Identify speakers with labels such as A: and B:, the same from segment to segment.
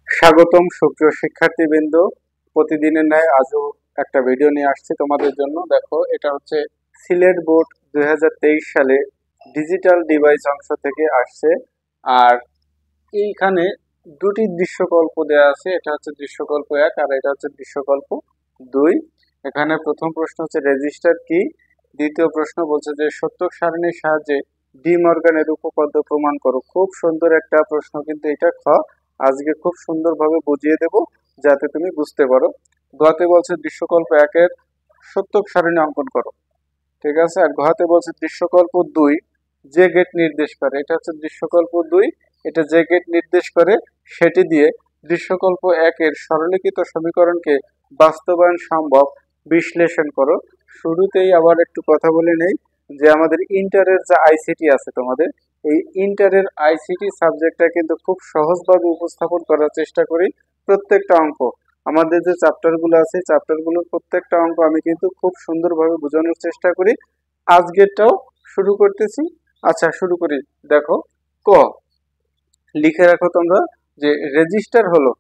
A: স্বাগতম সুপ্রিয় শিক্ষার্থীবৃন্দ। প্রতিদিনের ন্যায় আজও একটা ভিডিও নিয়ে আসছি তোমাদের জন্য। দেখো, এটা হচ্ছে সিলেট বোর্ড 2023 সালে ডিজিটাল ডিভাইস অংশ থেকে আসছে। আর এইখানে দুটি দৃশ্যকল্প দেওয়া আছে, এটা হচ্ছে দৃশ্যকল্প 1 আর এটা হচ্ছে দৃশ্যকল্প 2। এখানে প্রথম প্রশ্ন হচ্ছে রেজিস্টার কি, দ্বিতীয় প্রশ্ন বলছে যে সত্যক সারণীর সাহায্যে ডি মর্গানের উপপাদ্য প্রমাণ করো। খুব সুন্দর একটা প্রশ্ন, কিন্তু এটা আজকে খুব সুন্দরভাবে বুঝিয়ে দেব যাতে তুমি বুঝতে পারো। গতে বলছে দৃশ্যকল্প 1-এর সত্যক সারণী অঙ্কন করো, ঠিক আছে। আর ঘতে বলছে দৃশ্যকল্প 2 যে গেট নির্দেশ করে, এটা হচ্ছে দৃশ্যকল্প 2, এটা যে গেট নির্দেশ করে সেটি দিয়ে দৃশ্যকল্প 1-এর সরলীকৃত সমীকরণকে বাস্তবায়ন সম্ভব বিশ্লেষণ করো। শুরুতেই আবার একটু কথা বলে নেই যে আমাদের ইন্টারের যে আইসিটি আছে তোমাদের, এই ইন্টারের আইসিটি সাবজেক্টটা কিন্তু খুব সহজভাবে উপস্থাপন করার চেষ্টা করি। প্রত্যেকটা অঙ্ক, আমাদের যে চ্যাপ্টারগুলো আছে চ্যাপ্টারগুলোর প্রত্যেকটা অঙ্ক আমি কিন্তু খুব সুন্দরভাবে বোঝানোর চেষ্টা করি। আজকেরটাও শুরু করতেছি। আচ্ছা, শুরু করি। দেখো, ক লিখে রাখো তোমরা যে রেজিস্টার হলো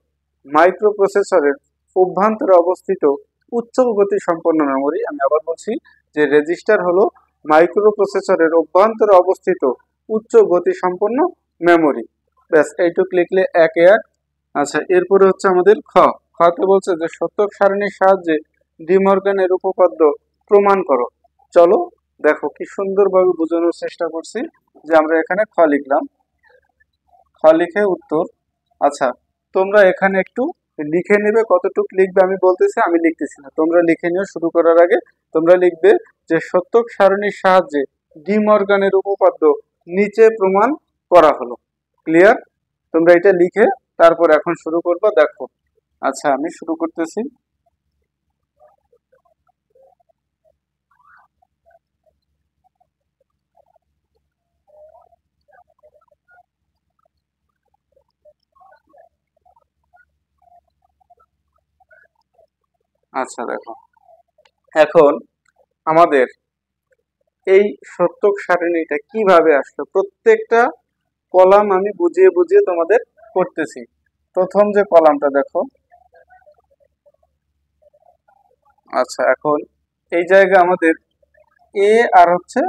A: মাইক্রোপ্রসেসরের অভ্যন্তরে অবস্থিত উচ্চ গতি সম্পন্ন মেমোরি। আমি আবার বলছি যে রেজিস্টার হলো মাইক্রোপ্রসেসরের অভ্যন্তরে অবস্থিত উচ্চ গতি সম্পন্ন মেমোরি। ব্যাস, এইটুক লিখলে 1-1। আচ্ছা, এরপরে হচ্ছে আমাদের খতে বলছে যে সত্যক সারণীর সাহায্যে ডি মর্গানের উপপাদ্য প্রমাণ করো। চলো দেখো কি সুন্দরভাবে বোঝানোর চেষ্টা করছি। যে আমরা এখানে লিখলাম, লিখে উত্তর। আচ্ছা, তোমরা এখানে একটু লিখে নেবে, কতটুকু লিখবে আমি বলতেছি, আমি লিখতেছি না, তোমরা লিখে নিও। শুরু করার আগে তোমরা লিখবে যে সত্যক সারণীর সাহায্যে ডি মর্গানের উপপাদ্য নিচে প্রমাণ করা হলো। ক্লিয়ার? তোমরা এটা লিখে তারপর এখন শুরু করবা। দেখো, আচ্ছা আমি শুরু করতেছি। আচ্ছা দেখো, এখন আমাদের এই সত্যক সারণীটা কিভাবে আসলো, প্রত্যেকটা কলাম আমি বুঝিয়ে বুঝিয়ে তোমাদের করতেছি। প্রথম যে কলামটা দেখো, আচ্ছা এখন এই জায়গা আমাদের এ আর হচ্ছে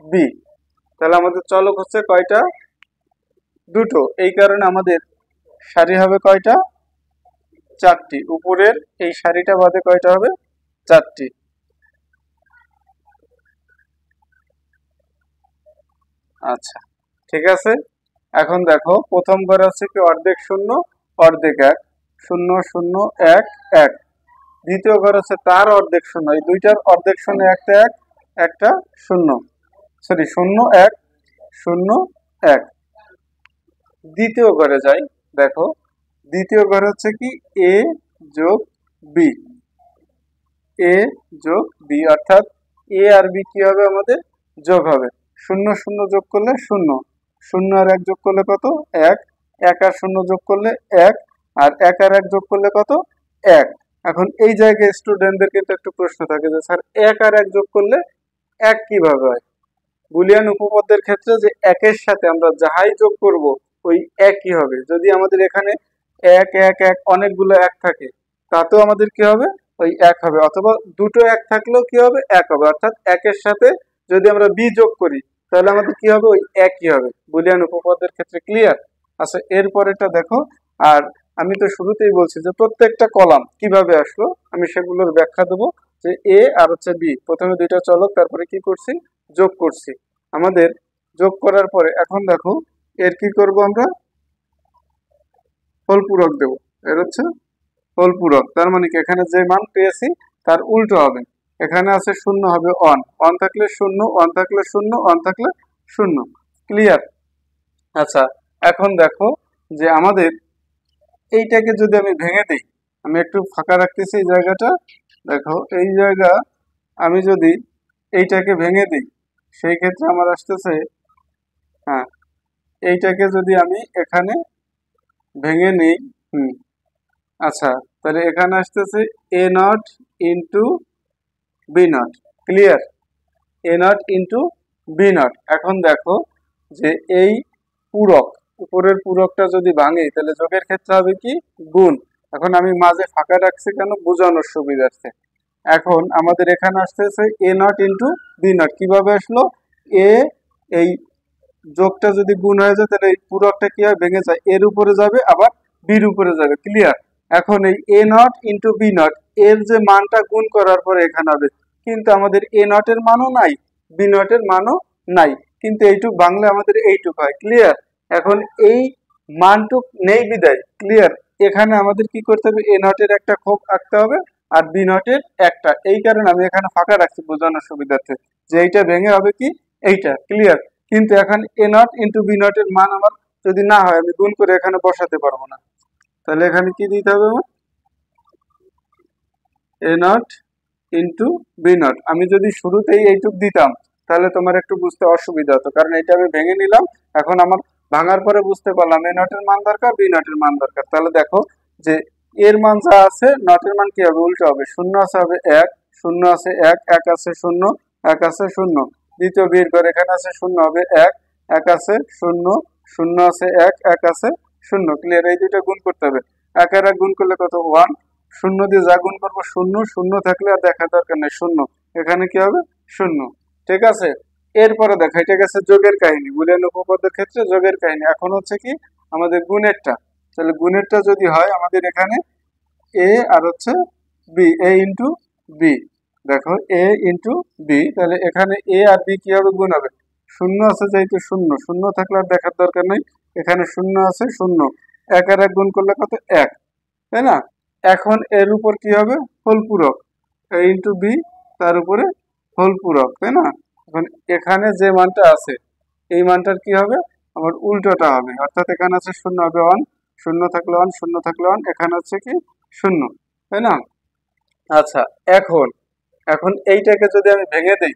A: বি, তাহলে আমাদের চলক হচ্ছে কয়টা? দুটো। এই কারণে আমাদের সারি হবে কয়টা? 4টি। উপরের এই সারিটা বাদে কয়টা হবে? 4টি। আচ্ছা, ঠিক আছে। এখন দেখো, প্রথম ঘর আছে কি অর্ধেক শূন্য অর্ধেক 1, 0 0 1 1। দ্বিতীয় ঘর আছে তার অর্ধেক শূন্য, এই দুইটার অর্ধেক শূন্য, একটা 1 একটা 0, সরি 0 1 0 1। দ্বিতীয় ঘরে যাই, দেখো দ্বিতীয় ঘর হচ্ছে কি এ যোগ বি, এ যোগ বি, অর্থাৎ এ আর বি কি হবে আমাদের? যোগ হবে। 0 0 যোগ করলে 0, 0 আর 1 যোগ করলে কত? 1, 1 আর 0 যোগ করলে 1, আর 1 আর 1 যোগ করলে কত? 1। এখন এই জায়গায় স্টুডেন্টদের কিন্তু একটু প্রশ্ন থাকে যে স্যার 1 আর 1 যোগ করলে 1 কিভাবে হয়? বুলিয়ান উপপাদ্যের ক্ষেত্রে যে 1-এর সাথে আমরা যাহাই যোগ করব ওই একই হবে। যদি আমাদের এখানে 1 1 1 অনেকগুলো 1 থাকে, তাতেও আমাদের কি হবে? ওই 1 হবে। অথবা দুটো 1 থাকলেও কি হবে? 1 হবে। অর্থাৎ 1-এর সাথে যদি আমরা বি যোগ করি তাহলে আমাদের কি হবে? ওই একই হবে বুলিয়ান উপপাদ্যের ক্ষেত্রে। ক্লিয়ার? আচ্ছা, এরপরেটা দেখো। আর আমি তো শুরুতেই বলছি যে প্রত্যেকটা কলাম কিভাবে আসলো আমি সেগুলোর ব্যাখ্যা দেবো। যে এ আর হচ্ছে বি, প্রথমে দুইটা চলক, তারপরে কি করছি? যোগ করছি। আমাদের যোগ করার পরে এখন দেখো এর কি করব আমরা? ফলপূরক দেব। এর হচ্ছে ফলপূরক, তার মানে কি এখানে যে মান পেয়েছি তার উল্টো হবে। এখানে আছে 0 হবে 1, 1 থাকলে 0, 1 থাকলে 0, 1 থাকলে 0। ক্লিয়ার? আচ্ছা, এখন দেখো যে আমাদের এইটাকে যদি আমি ভেঙে দিই, আমি একটু ফাঁকা রাখতেছি এই জায়গাটা। দেখো এই জায়গা আমি যদি এইটাকে ভেঙে দিই সেই ক্ষেত্রে আমার আসতেছে, হ্যাঁ এইটাকে যদি আমি এখানে ভেঙে নিই, আচ্ছা তাহলে এখানে আসতেছে A not into B not. Clear? A not into B not. এখন দেখো যে এই পূরক, উপরের পূরকটা যদি ভাঙে তাহলে যোগের ক্ষেত্রে হবে কি গুণ। এখন আমি মাঝে ফাঁকা রাখছি কেন, বোঝানোর সুবিধার্থে। এখন আমাদের এখানে আসতেছে A not into B not. কিভাবে আসলো? এ এই যোগটা যদি গুণ হয়ে যায় তাহলে এই পূরকটা কি হয়, ভেঙে যায়, এর উপরে যাবে আবার বির উপরে যাবে। ক্লিয়ার? এখন এই এ নট ইন্টু বি নট এর যে মানটা গুণ করার পরে এখানে হবে, কিন্তু আমাদের এ নটের মানও নাই, বি নটের মানও নাই, কিন্তু এইটুক বাংলা আমাদের এইটুক হয়। ক্লিয়ার? এখন এই মানটুক নেই বিদায়। ক্লিয়ার? এখানে আমাদের কি করতে হবে, এ নটের একটা খোপ আঁকতে হবে আর বি নটের একটা। এই কারণে আমি এখানে ফাঁকা রাখছি বোঝানোর সুবিধার্থে, যে এইটা ভেঙে হবে কি এইটা। ক্লিয়ার? কিন্তু এখন এ নট ইন্টু বি নটের মান আমার যদি না হয়, আমি গুণ করে এখানে বসাতে পারবো না। তাহলে এখানে কি দিতে হবে আমার, এ নট ইন্টু বি নট। আমি যদি শুরুতেই এইটুক দিতাম তাহলে তোমার একটু বুঝতে অসুবিধা হতো, কারণ এটা আমি ভেঙে নিলাম। এখন আমার ভাঙার পরে বুঝতে পারলাম এ নটের মান দরকার, বি নটের মান দরকার। তাহলে দেখো যে এর মান যা আছে, নটের মান কি হবে, উল্টো হবে। শূন্য আছে হবে এক, শূন্য আছে এক, এক আছে শূন্য, এক আছে শূন্য। দ্বিতীয় বের করে এখানে আছে শূন্য হবে এক, এক আছে শূন্য, শূন্য আছে এক, এক আছে শূন্য। ক্লিয়ার? এই দুইটা গুণ করতে হবে। এক আর এক গুণ করলে কত, ওয়ান। শূন্য দিয়ে যা গুণ করবো শূন্য, শূন্য থাকলে আর দেখা দরকার নেই, শূন্য। এখানে কি হবে, শূন্য। ঠিক আছে? এরপরে দেখো, এটা গেছে যোগের কাহিনী, বুলিয়ান উপপাদ্যের ক্ষেত্রে যোগের কাহিনী। এখন হচ্ছে কি আমাদের গুণেরটা। তাহলে গুণেরটা যদি হয় আমাদের এখানে এ আর হচ্ছে বি, এ ইন্টু বি। দেখো এ ইন্টু বি, তাহলে এখানে এ আর বি কি হবে, গুণ হবে। শূন্য আছে যেহেতু শূন্য, শূন্য থাকলে আর দেখার দরকার নেই, এখানে শূন্য আছে শূন্য। এক আর এক গুণ করলে কত, এক, তাই না? এখন এর উপর কি হবে, হোল পূরক, এ ইন্টু বি, তার উপরে হোল পূরক, তাই না? এখন এখানে যে মানটা আছে এই মানটার কি হবে, আমার উল্টোটা হবে। অর্থাৎ এখানে আছে শূন্য হবে ওয়ান, শূন্য থাকলে ওয়ান, শূন্য থাকলে ওয়ান, এখানে হচ্ছে কি শূন্য, তাই না? আচ্ছা, এখন এখন এইটাকে যদি আমি ভেঙে দিই,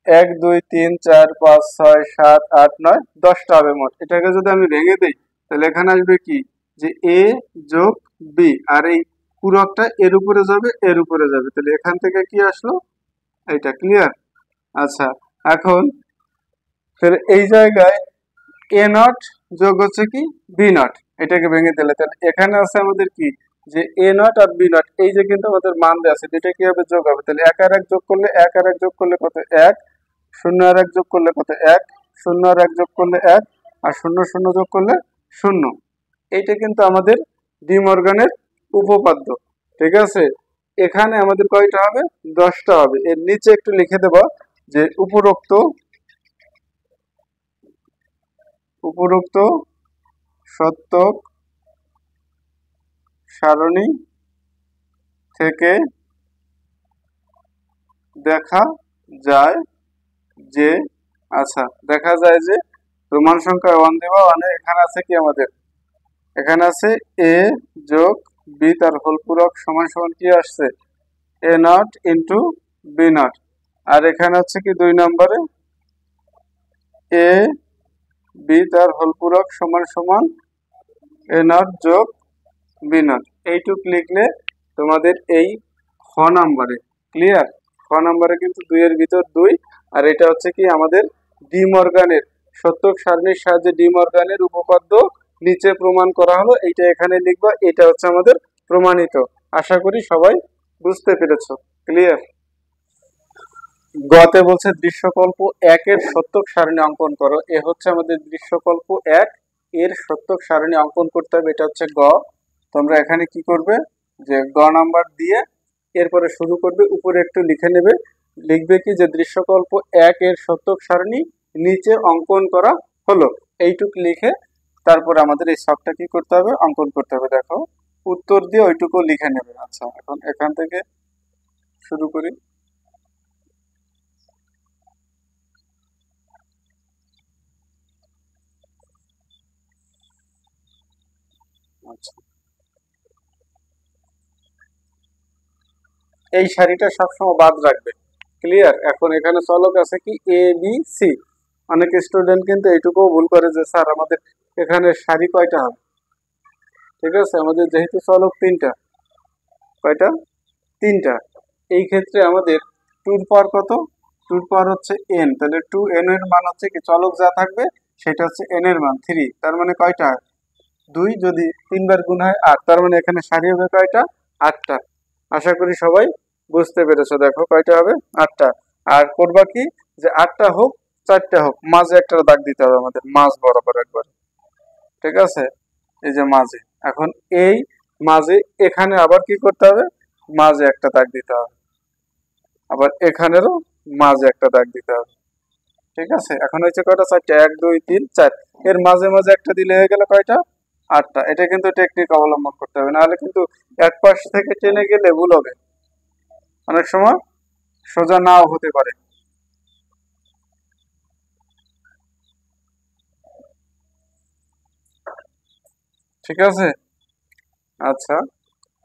A: এক দুই তিন চার পাঁচ ছয় সাত আট নয়, 10টা হবে মোট। এটাকে যদি আমি ভেঙে দিই তাহলে এখানে আসবে কি, যে এ যোগ বি, আর এই পূরকটা এর উপরে যাবে, এর উপরে যাবে, তাহলে এখান থেকে কি আসলো, এইটা। ক্লিয়ার? আচ্ছা, এখন তাহলে এই জায়গায় এ নট যোগ হচ্ছে কি বি নট, এটাকে ভেঙে দিলে তাহলে এখানে আছে আমাদের কি, যে A not R B not, এই যে কিন্তু আমাদের মান দেওয়া আছে, এটা কি হবে, যোগ হবে। তাহলে এক আর এক যোগ করলে, এক আর এক যোগ করলে কত, এক। শূন্য আর এক যোগ করলে কত, এক। শূন্য আর এক যোগ করলে এক, আর শূন্য শূন্য যোগ করলে শূন্য। এইটা কিন্তু আমাদের ডি মর্গানের উপপাদ্য। ঠিক আছে? এখানে আমাদের কয়টা হবে, 10টা হবে। এর নিচে একটু লিখে দেব যে উপরোক্ত উপরোক্ত সত্যক সারণী থেকে দেখা যায় যে, আচ্ছা, দেখা যায় যে প্রমাণ সংখ্যা ওয়ান দেওয়া, মানে এখানে আছে কি আমাদের, এখানে আছে এ যোগ বি তার হোল পূরক সমান সমান কি আসছে, এ নট ইন্টু বি নট। আর এখানে হচ্ছে কি 2 নম্বরে এ বি তার হোল পূরক সমান সমান এ নট যোগ বি নট। এইটুক লিখলে তোমাদের এই খ নাম্বারে, ক্লিয়ার? খ নাম্বারে কিন্তু 2 এর ভিতর 2, আর এটা হচ্ছে কি আমাদের ডি মর্গানের সত্যক সারণীর সাহায্যে ডি মর্গানের উপপাদ্য নিচে প্রমাণ করা হলো, এইটা এখানে লিখবা। এটা হচ্ছে আমাদের প্রমাণিত। আশা করি সবাই বুঝতে পেরেছো। ক্লিয়ার? গতে বলছে দৃশ্যকল্প 1 এর সত্যক সারণী অঙ্কন করো। এ হচ্ছে আমাদের দৃশ্যকল্প 1 এর সত্যক সারণী অঙ্কন করতে হবে। এটা হচ্ছে গ। তোমরা এখানে কি করবে, যে গ নাম্বার দিয়ে এরপরে শুরু করবে, উপরে একটু লিখে নেবে, লিখবে কি যে দৃশ্যকল্প 1 এর সত্যক সারণী নিচে অঙ্কন করা হলো। এইটুক লিখে তারপর আমাদের এই ছকটা কি করতে হবে, অঙ্কন করতে হবে। দেখো উত্তর দিয়ে ওইটুকু লিখে নেবে। আচ্ছা, এখন এখান থেকে শুরু করি। আচ্ছা, এই সারিটা সবসময় বাদ রাখবে। ক্লিয়ার? এখন এখানে চলক আছে কি এ বি সি। অনেক স্টুডেন্ট কিন্তু এইটুকু ভুল করে যে স্যার আমাদের এখানে সারি কয়টা হবে। ঠিক আছে, আমাদের যেহেতু চলক 3টা, কয়টা, 3টা, এই ক্ষেত্রে আমাদের টুর পাওয়ার কত, টুর পাওয়ার হচ্ছে এন। তাহলে 2n এর মান হচ্ছে কি, চলক যা থাকবে সেটা হচ্ছে n এর মান 3, তার মানে কয়টা 2, যদি 3 বার গুণ হয় 8, তার মানে এখানে সারি হবে কয়টা 8টা। আশা করি সবাই বুঝতে পেরেছো। দেখো কয়টা হবে 8টা। আর করবা কি যে 8টা হোক 4টা হোক, মাঝে একটা দাগ দিতে হবে আমাদের, মাঝ বরাবর একবার, ঠিক আছে, এই যে মাঝে। এখন এই মাঝে এখানে আবার কি করতে হবে, মাঝে একটা দাগ দিতে হবে, আবার এখানেরও মাঝে একটা দাগ দিতে হবে, ঠিক আছে। এখন হচ্ছে কয়টা 4টা, 1 2 3 4, এর মাঝে মাঝে একটা দিলে হয়ে গেল কয়টা 8টা। এটা কিন্তু টেকনিক অবলম্বন করতে হবে, নাহলে কিন্তু এক পাশ থেকে টেনে গেলে ভুল হবে, অনেক সময় সোজা নাও হতে পারে। ঠিক আছে, আচ্ছা।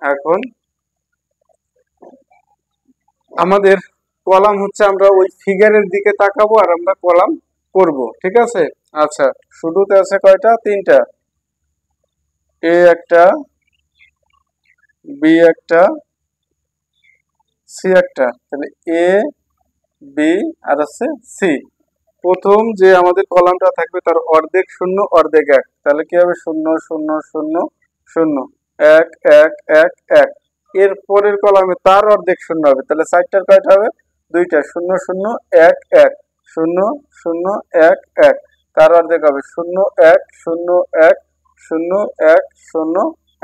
A: এখন আমাদের কলাম হচ্ছে, আমরা ওই ফিগারের দিকে তাকাবো আর আমরা কলাম করব, ঠিক আছে। আচ্ছা, শুরুতে আছে কয়টা 3টা, এ একটা, বি একটা, সি একটা, তাহলে এ বি আর আছে সি। প্রথম যে আমাদের কলামটা থাকবে তার অর্ধেক শূন্য অর্ধেক এক, তাহলে কি হবে 0 0 0 0 1 1 1 1। এর পরের কলামে তার অর্ধেক শূন্য হবে, তাহলে 4টার কয়টা হবে 2টা, 0 0 1 1 0 0 1 1, তার অর্ধেক হবে 0 1 0 1 0 1 0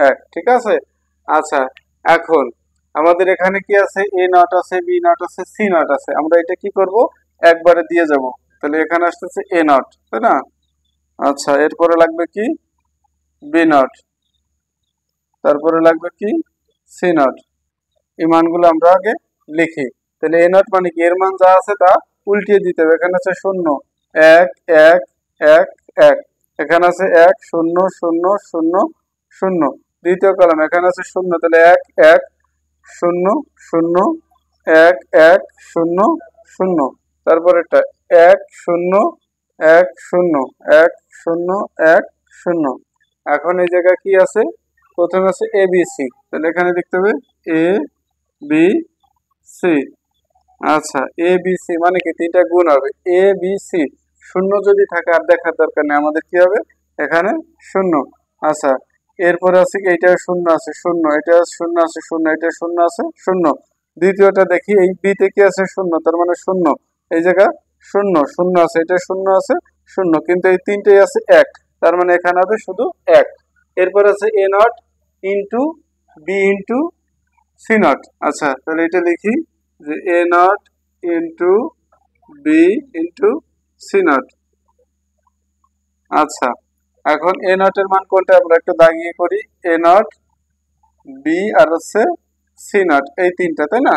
A: 1, ঠিক আছে। আচ্ছা, এখন আমাদের এখানে কি আছে, এ নট আছে, বি নট আছে, সি নট আছে, আমরা এটা কি করব একবারে দিয়ে যাব, তাহলে এখানে আসতেছে এ নট, তাই না। আচ্ছা, এরপরে লাগবে কি বি নট, তারপরে লাগবে কি সি নট। এই মানগুলো আমরা আগে লিখি। তাহলে এ নট মানে কি, এর মান যা আছে তা উল্টিয়ে দিতে হবে। এখানে আছে 0 1 1 1 1, এখানে আছে 1 0 0 0 0। দ্বিতীয় কলাম এখানে আছে 0, তাহলে 1 1 0 0 1 1 0 0। তারপরেরটা 1 0 1 0 1 0 1 0। এখন এই জায়গায় কি আছে, প্রথমে আছে এ বি সি, তাহলে এখানে লিখতে হবে এ বি সি। আচ্ছা, এ বি সি মানে কি 3টা গুণ হবে, এ বি সি, শূন্য যদি থাকে আর দেখার দরকার নেই আমাদের, কি হবে এখানে 0। আচ্ছা, এরপরে আছে কি এইটা 0 আছে 0, এটা 0 আছে 0, এটা 0 আছে 0। দ্বিতীয়টা দেখি, এই বি তে কি আছে 0, তার মানে 0, এই জায়গা 0 0 আছে, এটা 0 আছে 0, কিন্তু এই তিনটেই আছে 1, তার মানে এখানে হবে শুধু 1। এরপর আছে A not into B into C not. আচ্ছা, তাহলে এটা লিখি যে A not into B into C not. আচ্ছা, এখন এ নটের মান কোনটা আমরা একটু দাগিয়ে করি, এ নট বি আর হচ্ছে সি নট, এই তিনটা, তাই না।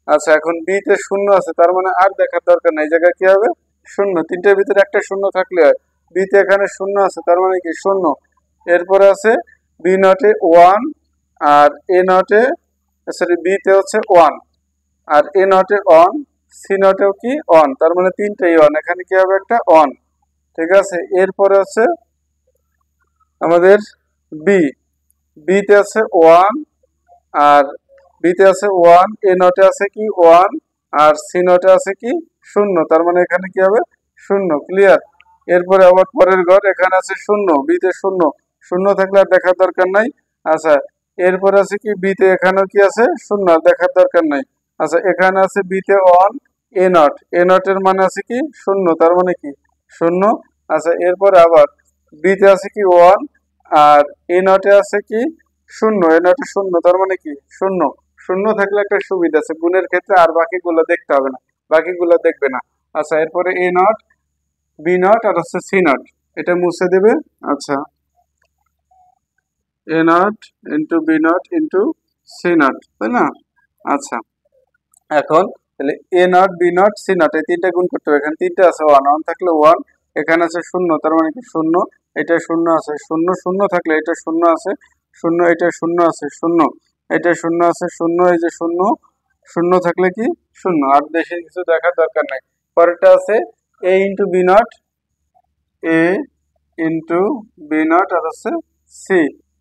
A: আচ্ছা, এখন বি তে 0 আছে, তার মানে আর দেখার দরকার নেই, এই জায়গায় কি হবে 0, তিনটের ভিতরে একটা 0 থাকলে হয়। বি তে এখানে 0 আছে, তার মানে কি 0। এরপরে আছে বি নটে 1, আর এ নটে, সরি বি তে হচ্ছে 1, আর এ নটে অন, সি নটেও কি অন, তার মানে তিনটেই অন, এখানে কি হবে একটা অন, ঠিক আছে। এরপরে হচ্ছে আমাদের বি, বি তে আছে 1, আর বি তে আছে 1, এ নটে আছে কি 1, আর সি নটে আছে কি 0, তার মানে এখানে কি হবে 0, ক্লিয়ার। এরপরে আবার পরের ঘর, এখানে আছে 0, বি তে 0, 0 থাকলে আর দেখার দরকার নাই। আচ্ছা, এরপরে আছে কি বি তে, এখানেও কি আছে 0, আর দেখার দরকার নাই। আচ্ছা, এখানে আছে বি তে 1, এ নট, এ নটের মানে আছে কি 0, তার মানে কি 0। আচ্ছা, এরপরে আবার বি তে আছে কি 1, আর এ নটে আছে কি 0, এ নটে 0, তার মানে কি 0। 0 থাকলে একটা সুবিধা আছে গুণের ক্ষেত্রে, আর বাকিগুলো দেখতে হবে না, বাকিগুলো দেখবে না। আচ্ছা, এরপরে এ নট বি নট আর হচ্ছে সি নট, এটা মুছে দেবে। আচ্ছা, A not into B not into C not, তাই না। আচ্ছা, এখন তাহলে A not B not C not, এই তিনটা গুণ করতে হবে। এখানে তিনটা আছে 1, 1 থাকলে 1, এখানে আছে 0, তার মানে কি 0, এটা 0 আছে 0, 0 থাকলে এটা 0 আছে 0, এটা 0 আছে 0, এটা 0 আছে 0, এই যে 0, 0 থাকলে কি 0, আর বেশি কিছু দেখার দরকার নাই। পরেরটা আছে A into B not, A into B not আর হচ্ছে সি,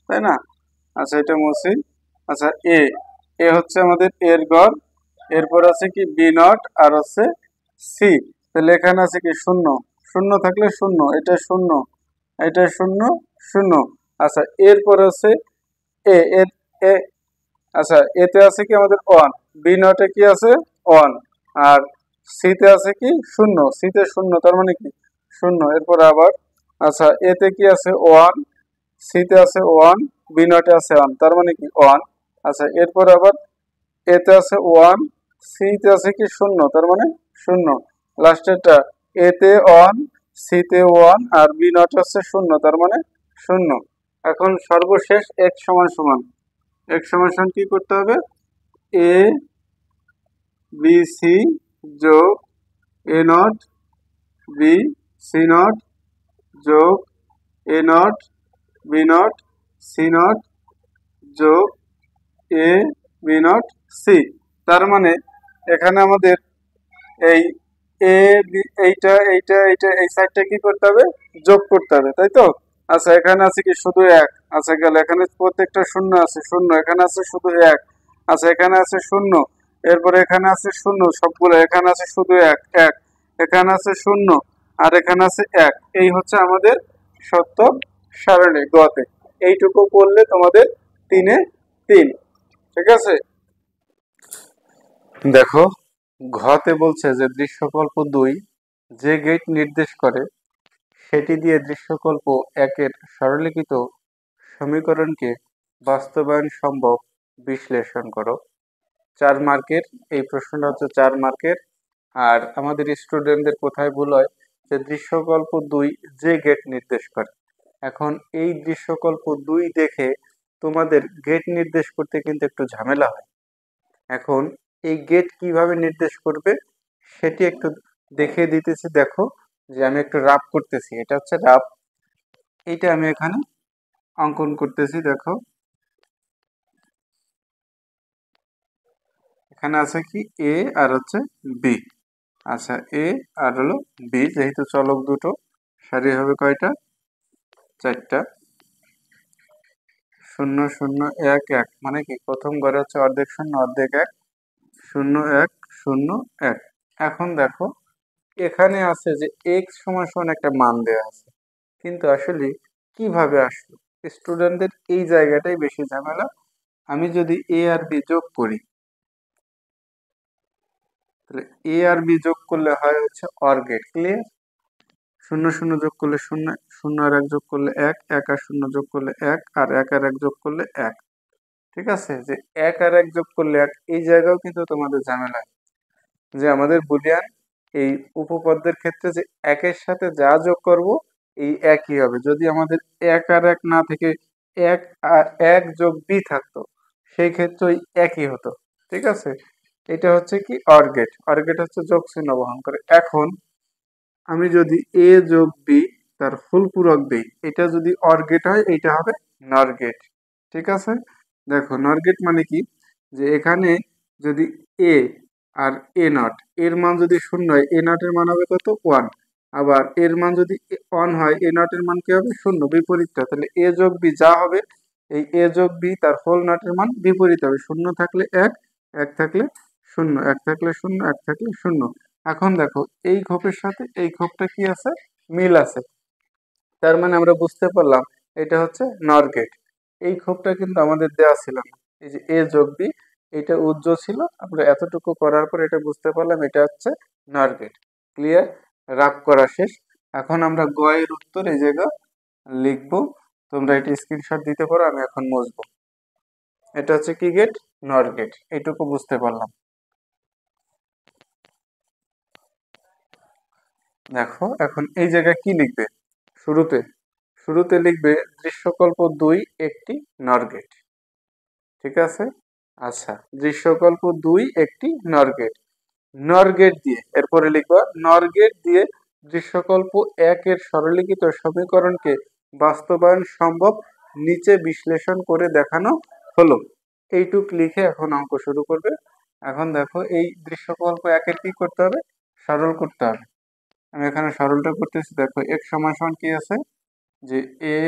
A: তাই না। আচ্ছা, এটা মুছি। আচ্ছা, এ, এ হচ্ছে আমাদের এর গড়, এরপর আছে কি বি নট আর হচ্ছে সি, তাহলে এখানে আছে কি 0 শূন্য থাকলে শূন্য, এটা শূন্য, এটা শূন্য, শূন্য। আচ্ছা, এরপর আছে এ এর এ আচ্ছা, এতে আছে কি আমাদের ওয়ান, বি নটে কি আছে ওয়ান, আর সিতে আছে কি শূন্য, সিতে শূন্য, তার মানে কি শূন্য। এরপর আবার আচ্ছা, এতে কি আছে ওয়ান, সিতে আছে ওয়ান, বি নটে আছে ওয়ান, তার মানে কি ওয়ান। আচ্ছা, এরপর আবার এতে আছে ওয়ান, সিতে আছে কি শূন্য, তার মানে শূন্য। লাস্টেরটা এতে ওয়ান, সিতে ওয়ান, আর বি নট আছে শূন্য, তার মানে শূন্য। এখন সর্বশেষ এক্স সমান সমান, এক্স সমান সমান কি করতে হবে, এ বি সি যোগ A not B C not যোগ A not B not C not যোগ এ বি নট সি। তার মানে এখানে আমাদের এই এ বি, এইটা এইটা এইটা এই সাইডটা কি করতে হবে, যোগ করতে হবে, তাই তো। আচ্ছা, এখানে আছে কি শুধু এক, আচ্ছা গেল, এখানে প্রত্যেকটা শূন্য আছে, শূন্য, এখানে আছে শুধু এক, আচ্ছা এখানে আছে শূন্য, এরপরে এখানে আছে শূন্য সবগুলো, এখানে আছে শুধু এক এক, এখানে আছে শূন্য, আর এখানে আছে এক। এই হচ্ছে আমাদের সত্য সারণী গতে। এইটুকু করলে তোমাদের তিনে তিন। ঠিক আছে, দেখো ঘতে বলছে যে দৃশ্যকল্প 2 যে গেট নির্দেশ করে সেটি দিয়ে দৃশ্যকল্প 1-এর সরলীকৃত সমীকরণকে বাস্তবায়ন সম্ভব বিশ্লেষণ করো। 4 মার্কের এই প্রশ্নটা হচ্ছে 4 মার্কের। আর আমাদের স্টুডেন্টদের কোথায় ভুল হয় যে দৃশ্যকল্প 2 যে গেট নির্দেশ করে। এখন এই দৃশ্যকল্প 2 দেখে তোমাদের গেট নির্দেশ করতে কিন্তু একটু ঝামেলা হয়। এখন এই গেট কিভাবে নির্দেশ করবে সেটি একটু দেখিয়ে দিতেছি। দেখো যে আমি একটু রাফ করতেছি, এটা হচ্ছে রাফ, এইটা আমি এখানে অঙ্কন করতেছি। দেখো এখানে আছে কি এ আর হচ্ছে বি। আচ্ছা, এ আর হলো বি, যেহেতু চলক দুটো, সারি হবে কয়টা, 4টা। শূন্য শূন্য এক এক, মানে কি প্রথম ঘরে হচ্ছে অর্ধেক শূন্য অর্ধেক এক, শূন্য এক শূন্য এক। এখন দেখো এখানে আছে যে এক্স সমান সমান একটা মান দেওয়া আছে, কিন্তু আসলে কিভাবে আসলো, স্টুডেন্টদের এই জায়গাটাই বেশি ঝামেলা। আমি যদি এ আর বি যোগ করি, তাহলে এ আর বি যোগ করলে হয় হচ্ছে অর গেট, ক্লিয়ার। শূন্য শূন্য যোগ করলে শূন্য, শূন্য আর এক যোগ করলে এক, এক আর শূন্য যোগ করলে এক, আর এক আর এক যোগ করলে এক। ঠিক আছে, যে এক আর এক যোগ করলে এক, এই জায়গাও কিন্তু তোমাদের ঝামেলা, যে আমাদের বুলিয়ান এই উপপাদ্যের ক্ষেত্রে যে একের সাথে যা যোগ করব এই একই হবে। যদি আমাদের এক আর এক না থেকে এক আর এক যোগ বি থাকতো, সেই ক্ষেত্রে ওই একই হতো। ঠিক আছে, এটা হচ্ছে কি অর গেট, অর গেট হচ্ছে যোগ চিহ্ন বহন করে। এখন আমি যদি এ যোগ বি তার ফুল পূরক দেই, এটা যদি অর গেট হয় এইটা হবে নর গেট। ঠিক আছে, দেখো নর গেট মানে কি, যে এখানে যদি এ আর এ নট এর মান যদি শূন্য হয়, এ নটের মান হবে কত ওয়ান, আবার এর মান যদি ওয়ান হয় এ নটের মান কি হবে শূন্য, বিপরীতটা। তাহলে এ যোগ বি যা হবে, এই এ যোগ বি তার হোল নটের মান বিপরীত হবে, শূন্য থাকলে এক, এক থাকলে শূন্য, এক থাকলে শূন্য, এক থাকলে শূন্য। এখন দেখো এই খোপের সাথে এই খোপটা কি আছে, মিল আছে, তার মানে আমরা বুঝতে পারলাম এটা হচ্ছে নর গেট। এই খোপটা কিন্তু আমাদের দেওয়া ছিল না, এই যে এ যোগ বি এটা উজ্জ্বল ছিল, আমরা এতটুকু করার পর এটা বুঝতে পারলাম এটা হচ্ছে নর গেট। ক্লিয়ার, রাফ করা শেষ। এখন আমরা গ এর উত্তর এই জায়গা লিখবো, তোমরা এটা স্ক্রিনশট দিতে পারো, আমি এখন মুছবো। এটা হচ্ছে কি গেট, নর গেট, এইটুকু বুঝতে পারলাম। দেখো এখন এই জায়গায় কি লিখবে, শুরুতে শুরুতে লিখবে দৃশ্যকল্প 2 একটি নর গেট। ঠিক আছে, আচ্ছা দৃশ্যকল্প 2 একটি নর গেট, নর গেট দিয়ে এরপরে লিখবা নর গেট দিয়ে দৃশ্যকল্প 1-এর সরলীকৃত সমীকরণকে বাস্তবায়ন সম্ভব নিচে বিশ্লেষণ করে দেখানো হলো। এইটুক লিখে এখন অঙ্ক শুরু করবে। এখন দেখো এই দৃশ্যকল্প 1-এর কি করতে হবে, সরল করতে হবে। আমি এখানে সরলটা করতেছি। দেখো এক সমান সমান কি আছে, যে এ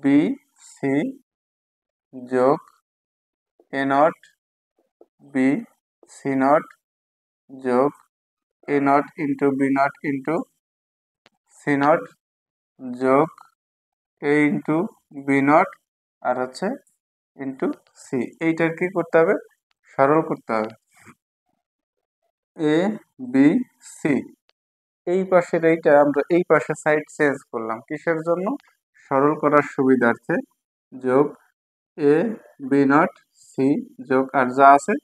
A: বি সি যোগ A not B C not যোগ A not into B not into C not যোগ এ ইন্টু বি নট আর হচ্ছে ইন্টু সি। এইটার কি করতে হবে, সরল করতে হবে। এ বি সি, এই পাশের এইটা আমরা এই পাশে সাইড চেঞ্জ করলাম কিসের জন্য, সরল করার সুবিধার্থে। যোগ এ বি নট সি যোগ আর যা আছে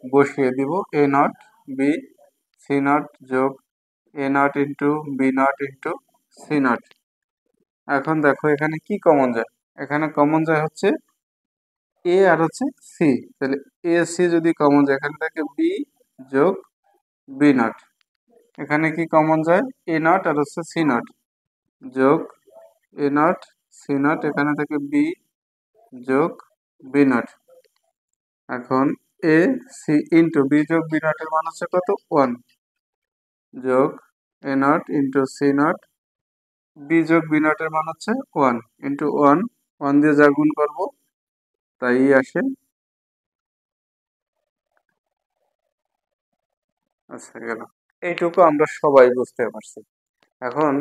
A: বসিয়ে দিব, A not B C not যোগ A not into B not into C not. এখন দেখো এখানে কি কমন যায়, এখানে কমন যায় হচ্ছে এ আর হচ্ছে সি, তাহলে এ সি যদি কমন যায় এখান থেকে বি যোগ বি নট, এখানে কি কমন যায় এ নট আর হচ্ছে সি নট যোগ এ নট সি নট, এখানে থেকে বি যোগ বি নট। এখন এ সি ইন্টু বি যোগ বি নটের মান হচ্ছে কত, 1 যোগ A not into C not, B যোগ বি নটের মান হচ্ছে 1 ইন্টু 1, 1 দিয়ে যা গুণ করবো তাই আসে। আচ্ছা গেল, এইটুকু আমরা সবাই বুঝতে পারছি। এখন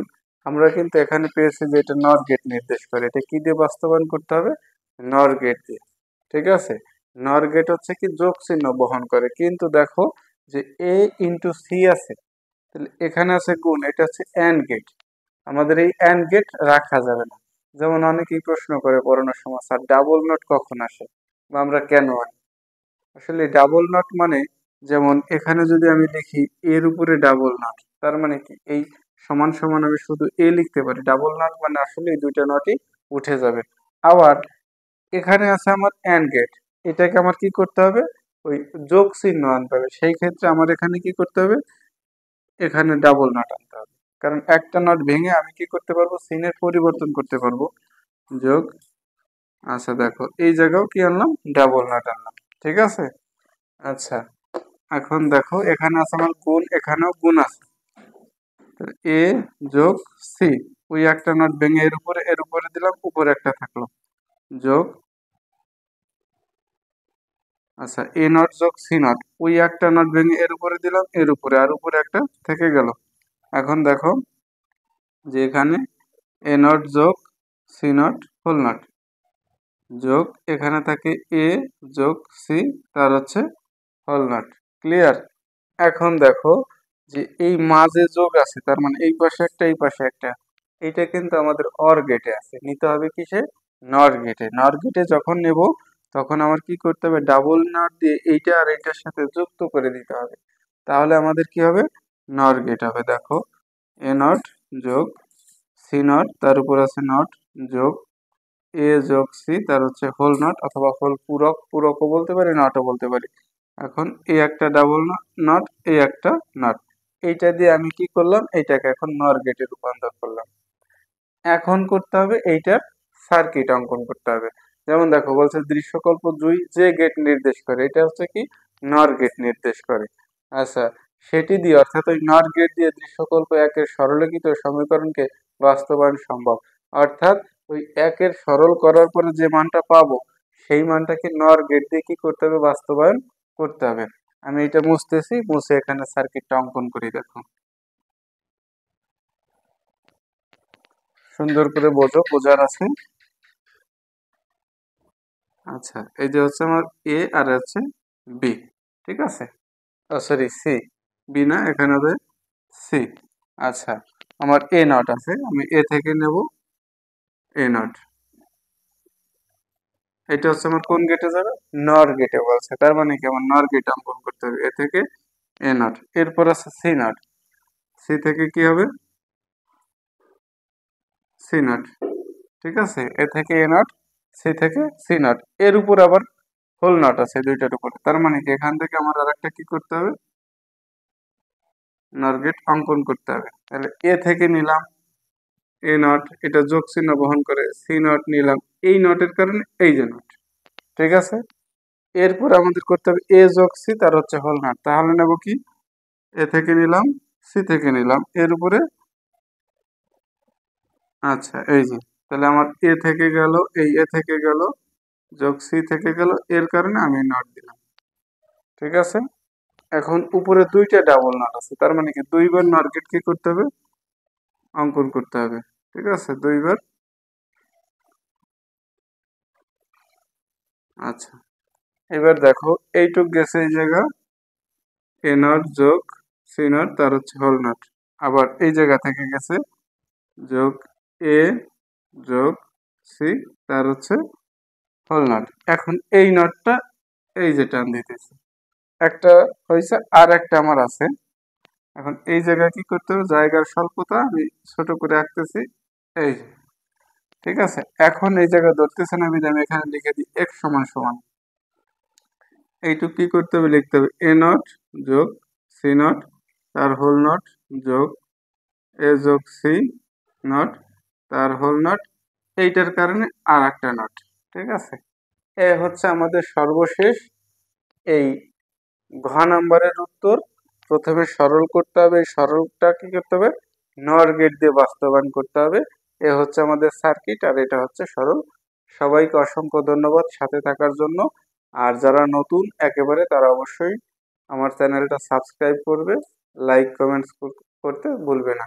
A: আমরা কিন্তু এখানে পেয়েছি যে এটা নর গেট নির্দেশ করে, এটা কি দিয়ে বাস্তবায়ন করতে হবে, নর গেট দিয়ে। ঠিক আছে, নর গেট হচ্ছে কি যোগ চিহ্ন বহন করে, কিন্তু দেখো যে এ ইন্টু সি আছে, তাহলে এখানে আছে গুণ, এটা হচ্ছে অ্যান্ড গেট, আমাদের এই অ্যান্ড গেট রাখা যাবে না। যেমন অনেকেই প্রশ্ন করে পড়ানোর সময়, স্যার ডাবল নট কখন আসে বা আমরা কেন আনি। আসলে ডাবল নট মানে, যেমন এখানে যদি আমি লিখি এর উপরে ডাবল নট, তার মানে কি এই সমান সমান আমি শুধু এ লিখতে পারি, ডাবল নট মানে আসলে এই দুইটা নটই উঠে যাবে। আবার এখানে আছে আমার অ্যান্ড গেট, এটাকে আমার কি করতে হবে, ওই যোগ চিহ্ন আনতে হবে, সেই ক্ষেত্রে আমার এখানে কি করতে হবে, এখানে ডাবল নট আনতে হবে, কারণ একটা নট ভেঙে আমি কি করতে পারবো, চিহ্নের পরিবর্তন করতে পারবো। যোগ, আচ্ছা দেখো এই জায়গাও কি আনলাম, ডাবল নট আনলাম। ঠিক আছে, আচ্ছা এখন দেখো এখানে আছে আমার গুণ, এখানেও গুণ আছে, এ যোগ সি, ওই একটা নট ভেঙে এর উপরে দিলাম, উপরে একটা থাকলো, যোগ, আচ্ছা এ নট যোগ সি নট, ওই একটা নট ভেঙে এর উপরে দিলাম, এর উপরে আর উপরে একটা থেকে গেল। এখন দেখো যে এখানে এ নট যোগ সি নট হোল নট যোগ এখানে থাকে এ যোগ সি তার হচ্ছে হোল নট। ক্লিয়ার? এখন দেখো যে এই মাঝে যোগ আছে, তার মানে এই পাশে একটা এই পাশে একটা, এইটা কিন্তু আমাদের অর গেটে আছে, নিতে হবে কিসে, নর গেটে। নর গেটে যখন নেব তখন আমার কি করতে হবে, ডাবল নট দিয়ে এইটা আর এইটার সাথে যুক্ত করে দিতে হবে, তাহলে আমাদের কি হবে, নর গেট হবে। দেখো এ নট যোগ সি নট তার উপর আছে নট যোগ এ যোগ সি তার হচ্ছে হোল নট, অথবা হোল পূরক, পূরকও বলতে পারি নটও বলতে পারি। এখন এই একটা ডাবল নট, এই একটা নট, এইটা দিয়ে আমি কি করলাম, এইটাকে এখন নর গেটে রূপান্তর করলাম। এখন করতে হবে এইটার সার্কিট অঙ্কন করতে হবে। যেমন দেখো বলছে দৃশ্যকল্প 2 যে গেট নির্দেশ করে, এটা হচ্ছে কি নর গেট নির্দেশ করে। আচ্ছা, সেটি দিয়ে অর্থাৎ ওই নর গেট দিয়ে দৃশ্যকল্প 1-এর সরলীকৃত সমীকরণকে বাস্তবায়ন সম্ভব। অর্থাৎ ওই 1-এর সরল করার পরে যে মানটা পাবো সেই মানটাকে নর গেট দিয়ে কি করতে হবে, বাস্তবায়ন করতে হবে। আমি এটা মুছতেছি, মুছে এখানে সার্কিটটা অঙ্কন করি। দেখো সুন্দর করে বোঝো, বোঝার আছে। আচ্ছা এই যে হচ্ছে আমার এ আর হচ্ছে বি, ঠিক আছে, ও সরি সি, বি না এখানে হবে সি। আচ্ছা আমার এ নট আছে, আমি এ থেকে নেব এ নট, এটা হচ্ছে আমার কোন গেটে যাবে, নর গেটে বলছে, তার মানে কি আমার নর গেট অঙ্কন করতে হবে, এ থেকে এ নট। এরপর আছে সি নট, সি থেকে কি হবে সি নট, ঠিক আছে, এ থেকে এ নট, সি থেকে সি নট, এর উপর আবার হোল নট আছে দুইটার উপরে, তার মানে কি এখান থেকে আমার আর একটা কি করতে হবে, নর গেট অঙ্কন করতে হবে। তাহলে এ থেকে নিলাম এ নট, এটা যোগ চিহ্ন বহন করে, সি নট নিলাম, এই নটের কারণে এই যে নট, ঠিক আছে। এরপর আমাদের করতে হবে এ যোগ সি তার হচ্ছে হোল নট, তাহলে নেব কি, এ থেকে নিলাম সি থেকে নিলাম এর উপরে, আচ্ছা এই যে, তাহলে আমার এ থেকে গেল, এই এ থেকে গেল যোগ সি থেকে গেল, এর কারণে আমি নট দিলাম, ঠিক আছে। এখন উপরে দুইটা ডাবল নট আছে, তার মানে কি দুইবার নট গেট কি করতে হবে, অঙ্কন করতে হবে। ঠিক আছে, দুইবার। আচ্ছা, এবার দেখো এইটুক গেছে এই জায়গা, এ নট যোগ সি নট তার হচ্ছে হোল নট। আবার এই জায়গা থেকে গেছে যোগ এ যোগ সি তার হচ্ছে হোল নট। এখন এই নটটা এই যে টান দিতেছে, একটা হয়েছে আর একটা আমার আছে। এখন এই জায়গায় কি করতে হবে, জায়গার স্বল্পতা আমি ছোট করে আঁকতেছি, এই যে। ঠিক আছে, এখন এই জায়গা ধরতেছে না বিধে আমি এখানে লিখে দিই x সমান সমান, এইটুকু কি করতে হবে, লিখতে হবে এ নট যোগ সি নট তার হোল নট যোগ এ যোগ সি নট তার হোল নট, এইটার কারণে আর একটা নট। ঠিক আছে, এ হচ্ছে আমাদের সর্বশেষ এই ঘ নাম্বারের উত্তর। প্রথমে সরল করতে হবে, এই সরলটা কি করতে হবে, নর গেট দিয়ে বাস্তবায়ন করতে হবে। এ হচ্ছে আমাদের সার্কিট আর এটা হচ্ছে সরল। সবাইকে অসংখ্য ধন্যবাদ সাথে থাকার জন্য। আর যারা নতুন একেবারে তারা অবশ্যই আমার চ্যানেলটা সাবস্ক্রাইব করবে, লাইক কমেন্টস করতে ভুলবে না।